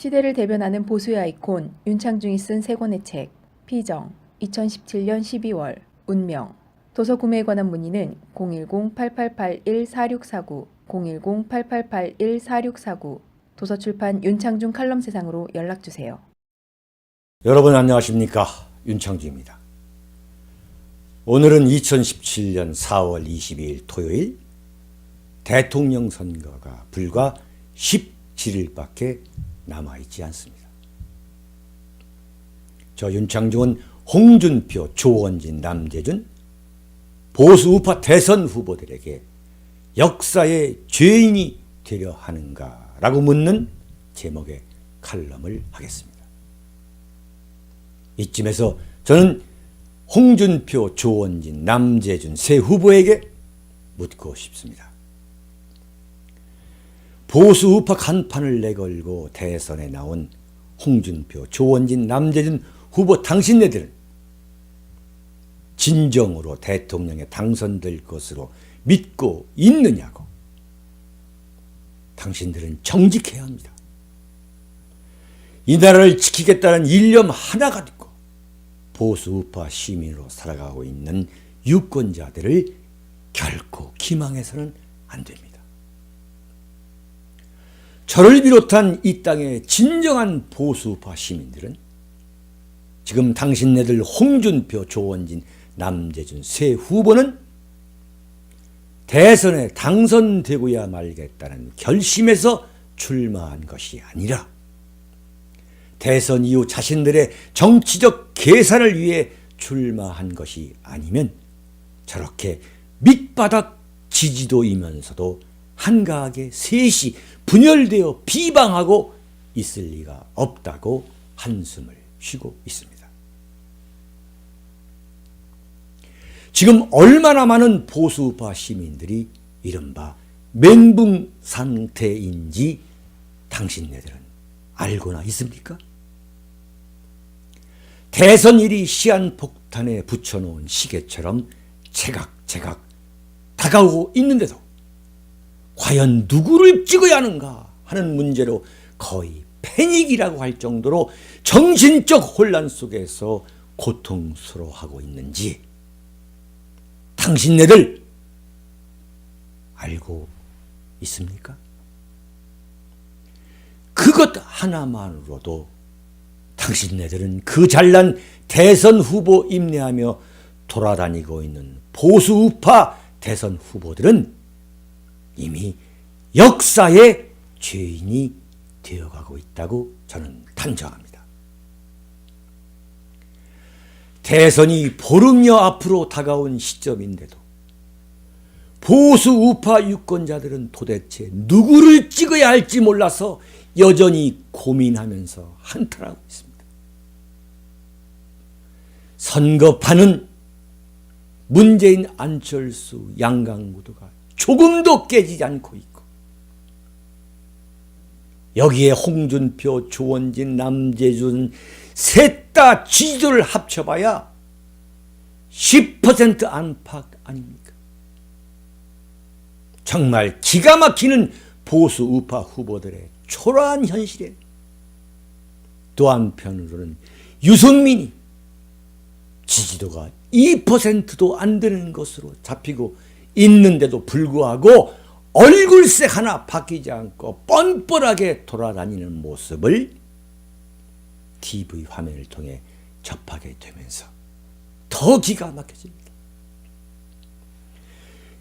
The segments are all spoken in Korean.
시대를 대변하는 보수의 아이콘 윤창중이 쓴 세 권의 책 피정 2017년 12월 운명 도서 구매에 관한 문의는 010-8881-4649 010-8881-4649 도서출판 윤창중 칼럼세상으로 연락주세요. 여러분 안녕하십니까? 윤창중입니다. 오늘은 2017년 4월 22일 토요일, 대통령 선거가 불과 17일밖에 남아있지 않습니다. 저 윤창중은 홍준표, 조원진, 남재준 보수 우파 대선 후보들에게 역사의 죄인이 되려 하는가라고 묻는 제목의 칼럼을 하겠습니다. 이쯤에서 저는 홍준표, 조원진, 남재준 세 후보에게 묻고 싶습니다. 보수 우파 간판을 내걸고 대선에 나온 홍준표, 조원진, 남재준 후보 당신네들은 진정으로 대통령에 당선될 것으로 믿고 있느냐고. 당신들은 정직해야 합니다. 이 나라를 지키겠다는 일념 하나 가지고 보수 우파 시민으로 살아가고 있는 유권자들을 결코 기망해서는 안 됩니다. 저를 비롯한 이 땅의 진정한 보수 우파 시민들은 지금 당신네들 홍준표, 조원진, 남재준 세 후보는 대선에 당선되고야 말겠다는 결심에서 출마한 것이 아니라 대선 이후 자신들의 정치적 계산을 위해 출마한 것이 아니면 저렇게 밑바닥 지지도이면서도 한가하게 셋이 분열되어 비방하고 있을 리가 없다고 한숨을 쉬고 있습니다. 지금 얼마나 많은 보수우파 시민들이 이른바 멘붕 상태인지 당신네들은 알고나 있습니까? 대선일이 시한폭탄에 붙여놓은 시계처럼 제각제각 다가오고 있는데도 과연 누구를 찍어야 하는가 하는 문제로 거의 패닉이라고 할 정도로 정신적 혼란 속에서 고통스러워하고 있는지 당신네들 알고 있습니까? 그것 하나만으로도 당신네들은 그 잘난 대선 후보 임내하며 돌아다니고 있는 보수 우파 대선 후보들은 이미 역사의 죄인이 되어가고 있다고 저는 단정합니다. 대선이 보름여 앞으로 다가온 시점인데도 보수 우파 유권자들은 도대체 누구를 찍어야 할지 몰라서 여전히 고민하면서 한탄하고 있습니다. 선거판은 문재인, 안철수, 양강구도가 조금도 깨지지 않고 있고 여기에 홍준표, 조원진, 남재준 셋 다 지지도를 합쳐봐야 10% 안팎 아닙니까? 정말 기가 막히는 보수 우파 후보들의 초라한 현실에 또 한편으로는 유승민이 지지도가 2%도 안 되는 것으로 잡히고 있는데도 불구하고 얼굴색 하나 바뀌지 않고 뻔뻔하게 돌아다니는 모습을 TV 화면을 통해 접하게 되면서 더 기가 막혀집니다.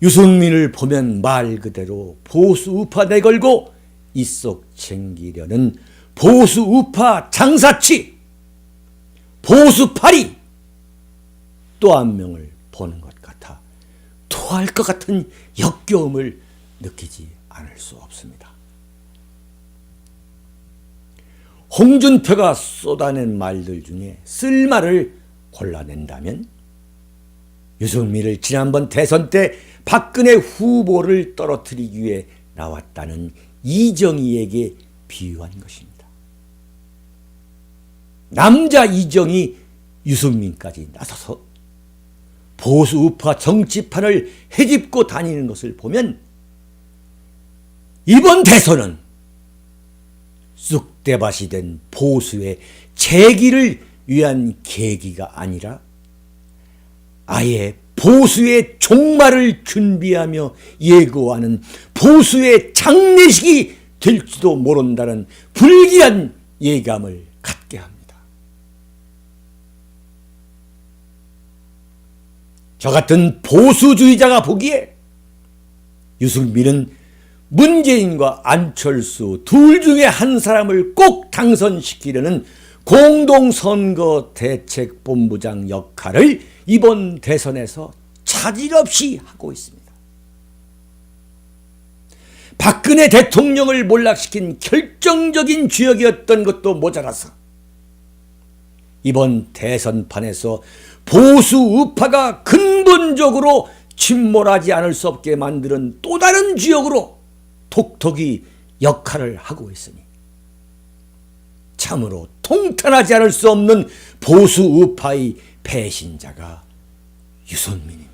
유승민을 보면 말 그대로 보수 우파 내걸고 입속 챙기려는 보수 우파 장사치, 보수 파리 또 한 명을 보는 것 같아 토할 것 같은 역겨움을 느끼지 않을 수 없습니다. 홍준표가 쏟아낸 말들 중에 쓸 말을 골라낸다면 유승민을 지난번 대선 때 박근혜 후보를 떨어뜨리기 위해 나왔다는 이정희에게 비유한 것입니다. 남자 이정희, 유승민까지 나서서 보수 우파 정치판을 헤집고 다니는 것을 보면 이번 대선은 쑥 삿대밭이 된 보수의 재기를 위한 계기가 아니라 아예 보수의 종말을 준비하며 예고하는 보수의 장례식이 될지도 모른다는 불길한 예감을 갖게 합니다. 저 같은 보수주의자가 보기에 유승민은 문재인과 안철수 둘 중에 한 사람을 꼭 당선시키려는 공동선거대책본부장 역할을 이번 대선에서 차질 없이 하고 있습니다. 박근혜 대통령을 몰락시킨 결정적인 주역이었던 것도 모자라서 이번 대선판에서 보수 우파가 근본적으로 침몰하지 않을 수 없게 만드는 또 다른 주역으로 톡톡히 역할을 하고 있으니 참으로 통탄하지 않을 수 없는 보수 우파의 배신자가 유승민입니다.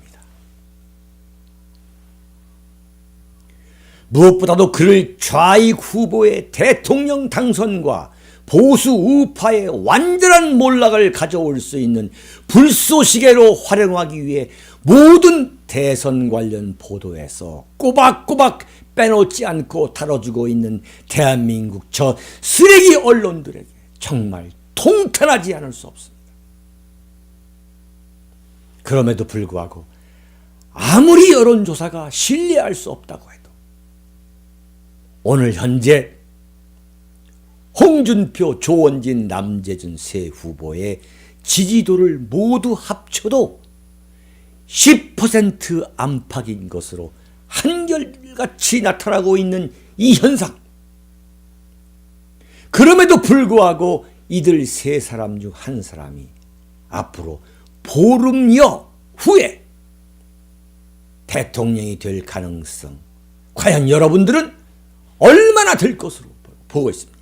무엇보다도 그를 좌익 후보의 대통령 당선과 보수 우파의 완전한 몰락을 가져올 수 있는 불쏘시개로 활용하기 위해 모든 대선 관련 보도에서 꼬박꼬박 빼놓지 않고 다뤄주고 있는 대한민국 저 쓰레기 언론들에게 정말 통탄하지 않을 수 없습니다. 그럼에도 불구하고 아무리 여론조사가 신뢰할 수 없다고 해도 오늘 현재 홍준표, 조원진, 남재준 세 후보의 지지도를 모두 합쳐도 10% 안팎인 것으로 한결같이 나타나고 있는 이 현상. 그럼에도 불구하고 이들 세 사람 중 한 사람이 앞으로 보름여 후에 대통령이 될 가능성, 과연 여러분들은 얼마나 될 것으로 보고 있습니까?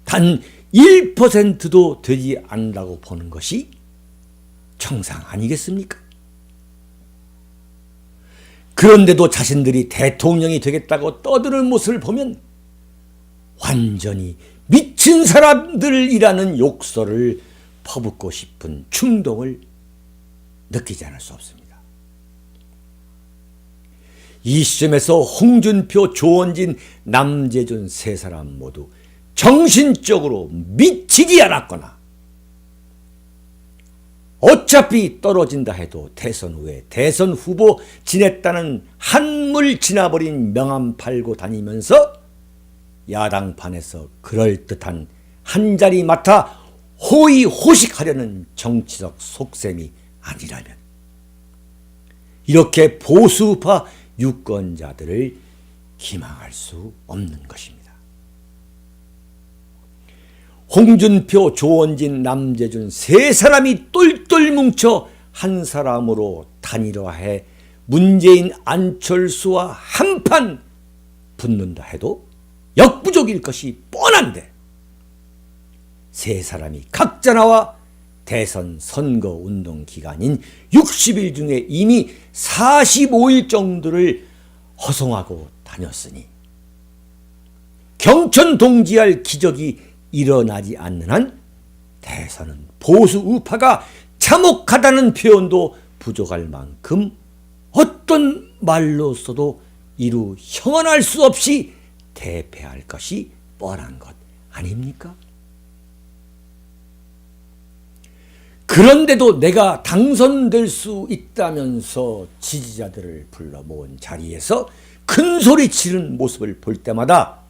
단 1%도 되지 않는다고 보는 것이 정상 아니겠습니까? 그런데도 자신들이 대통령이 되겠다고 떠드는 모습을 보면 완전히 미친 사람들이라는 욕설을 퍼붓고 싶은 충동을 느끼지 않을 수 없습니다. 이 시점에서 홍준표, 조원진, 남재준 세 사람 모두 정신적으로 미치지 않았거나 어차피 떨어진다 해도 대선 후에 대선 후보 지냈다는 한물 지나버린 명함 팔고 다니면서 야당판에서 그럴듯한 한자리 맡아 호의호식하려는 정치적 속셈이 아니라면 이렇게 보수파 유권자들을 기망할 수 없는 것입니다. 홍준표, 조원진, 남재준 세 사람이 똘똘 뭉쳐 한 사람으로 단일화해 문재인, 안철수와 한판 붙는다 해도 역부족일 것이 뻔한데 세 사람이 각자 나와 대선 선거운동 기간인 60일 중에 이미 45일 정도를 허송하고 다녔으니 경천 동지할 기적이 일어나지 않는 한 대선은 보수 우파가 참혹하다는 표현도 부족할 만큼 어떤 말로서도 이루 형언할 수 없이 대패할 것이 뻔한 것 아닙니까? 그런데도 내가 당선될 수 있다면서 지지자들을 불러 모은 자리에서 큰 소리 치는 모습을 볼 때마다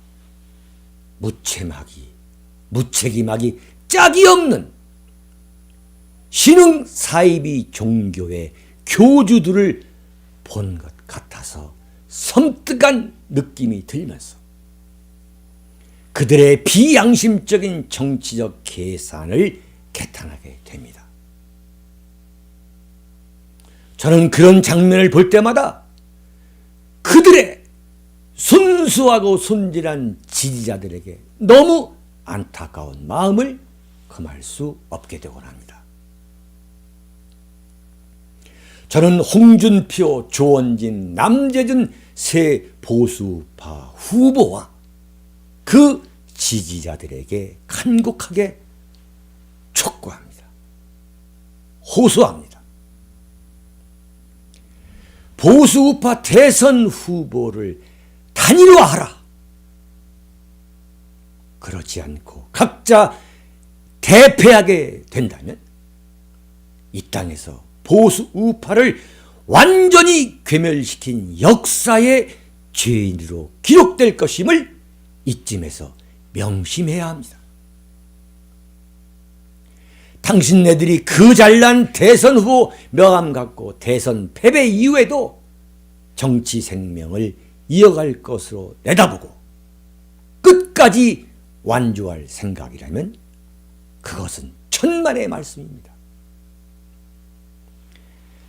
무책임하기 짝이 없는 신흥 사이비 종교의 교주들을 본 것 같아서 섬뜩한 느낌이 들면서 그들의 비양심적인 정치적 계산을 개탄하게 됩니다. 저는 그런 장면을 볼 때마다 그들의 순수하고 순진한 지지자들에게 너무 안타까운 마음을 금할 수 없게 되곤 합니다. 저는 홍준표, 조원진, 남재준 세 보수파 후보와 그 지지자들에게 간곡하게 촉구합니다. 호소합니다. 보수 우파 대선 후보를 단일화하라. 그렇지 않고 각자 대패하게 된다면 이 땅에서 보수 우파를 완전히 괴멸시킨 역사의 죄인으로 기록될 것임을 이쯤에서 명심해야 합니다. 당신네들이 그 잘난 대선 후보 명함 갖고 대선 패배 이후에도 정치 생명을 이어갈 것으로 내다보고 끝까지 완주할 생각이라면 그것은 천만의 말씀입니다.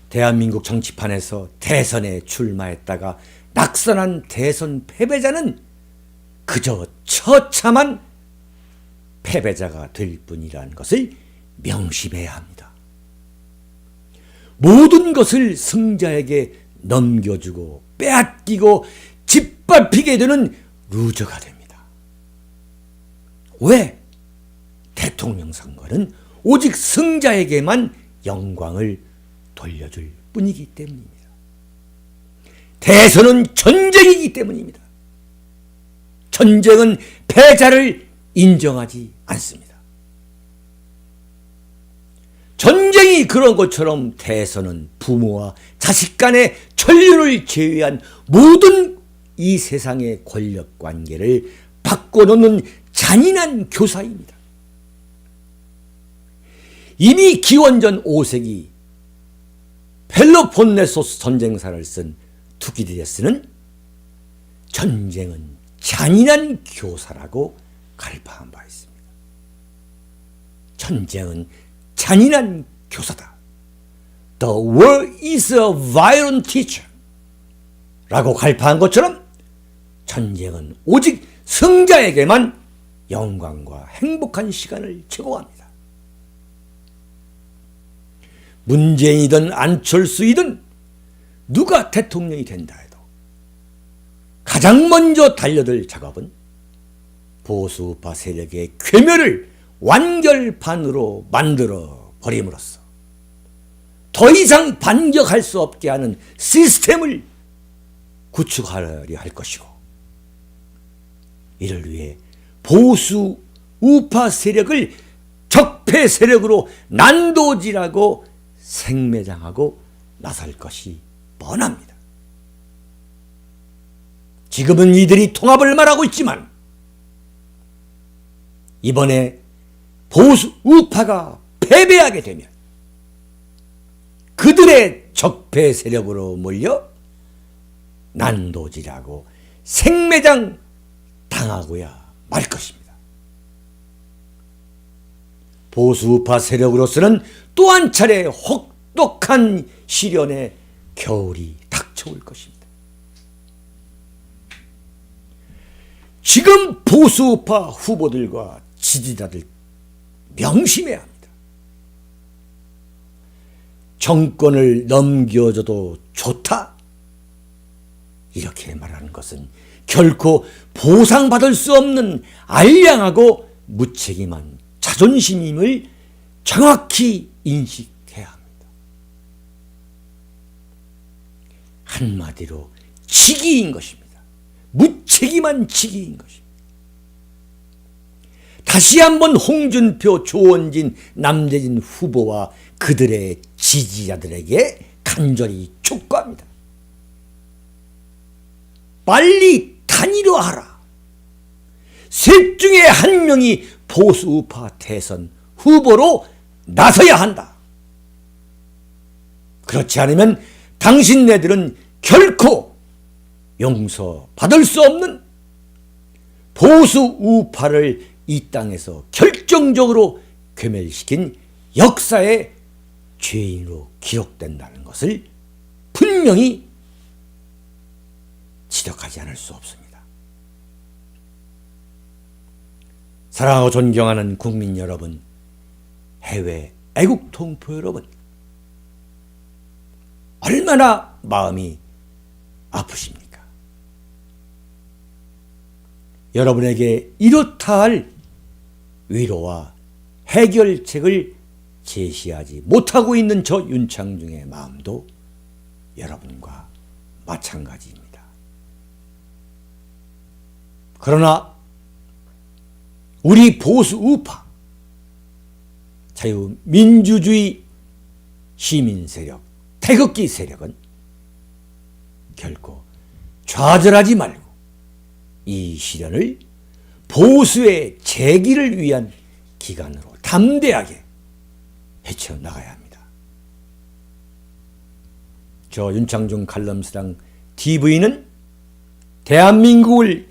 대한민국 정치판에서 대선에 출마했다가 낙선한 대선 패배자는 그저 처참한 패배자가 될 뿐이라는 것을 명심해야 합니다. 모든 것을 승자에게 넘겨주고 빼앗기고 짓밟히게 되는 루저가 됩니다. 왜? 대통령 선거는 오직 승자에게만 영광을 돌려줄 뿐이기 때문입니다. 대선은 전쟁이기 때문입니다. 전쟁은 패자를 인정하지 않습니다. 전쟁이 그런 것처럼 대선은 부모와 자식 간의 천륜을 제외한 모든 이 세상의 권력관계를 바꿔놓는 잔인한 교사입니다. 이미 기원전 5세기 펠로폰네소스 전쟁사를 쓴 투키디데스는 전쟁은 잔인한 교사라고 갈파한 바 있습니다. 전쟁은 잔인한 교사다. The war is a violent teacher 라고 갈파한 것처럼 전쟁은 오직 승자에게만 영광과 행복한 시간을 제공합니다. 문재인이든 안철수이든 누가 대통령이 된다 해도 가장 먼저 달려들 작업은 보수우파 세력의 괴멸을 완결판으로 만들어 버림으로써 더 이상 반격할 수 없게 하는 시스템을 구축하려 할 것이고, 이를 위해 보수 우파 세력을 적폐 세력으로 난도질하고 생매장하고 나설 것이 뻔합니다. 지금은 이들이 통합을 말하고 있지만 이번에 보수 우파가 패배하게 되면 그들의 적폐 세력으로 몰려 난도질하고 생매장 당하고야 말 것입니다. 보수 우파 세력으로서는 또 한 차례 혹독한 시련의 겨울이 닥쳐올 것입니다. 지금 보수 우파 후보들과 지지자들 명심해야 합니다. 정권을 넘겨줘도 좋다? 이렇게 말하는 것은 결코 보상받을 수 없는 알량하고 무책임한 자존심임을 정확히 인식해야 합니다. 한마디로 치기인 것입니다. 무책임한 치기인 것입니다. 다시 한번 홍준표, 조원진, 남재진 후보와 그들의 지지자들에게 간절히 촉구합니다. 빨리 단일화하라. 셋 중에 한 명이 보수우파 대선 후보로 나서야 한다. 그렇지 않으면 당신네들은 결코 용서받을 수 없는 보수우파를 이 땅에서 결정적으로 괴멸시킨 역사의 죄인으로 기록된다는 것을 분명히 지적하지 않을 수 없습니다. 사랑하고 존경하는 국민 여러분, 해외 애국 동포 여러분, 얼마나 마음이 아프십니까? 여러분에게 이렇다 할 위로와 해결책을 제시하지 못하고 있는 저 윤창중의 마음도 여러분과 마찬가지입니다. 그러나 우리 보수 우파, 자유민주주의 시민 세력, 태극기 세력은 결코 좌절하지 말고 이 시련을 보수의 재기를 위한 기간으로 담대하게 헤쳐나가야 합니다. 저 윤창중 칼럼스랑 TV는 대한민국을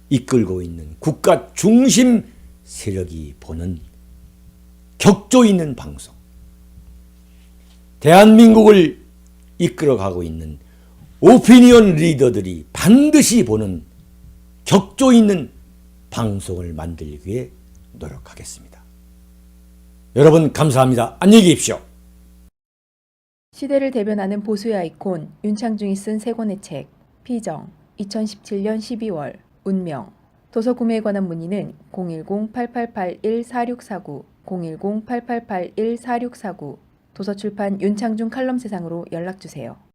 이끌고 있는 국가 중심 세력이 보는 격조 있는 방송, 대한민국을 이끌어가고 있는 오피니언 리더들이 반드시 보는 격조 있는 방송을 만들기 위해 노력하겠습니다. 여러분 감사합니다. 안녕히 계십시오. 시대를 대변하는 보수의 아이콘 윤창중이 쓴 세 권의 책 피정 2017년 12월 운명 도서 구매에 관한 문의는 010-8881-4649 010-8881-4649 도서출판 윤창중 칼럼세상으로 연락주세요.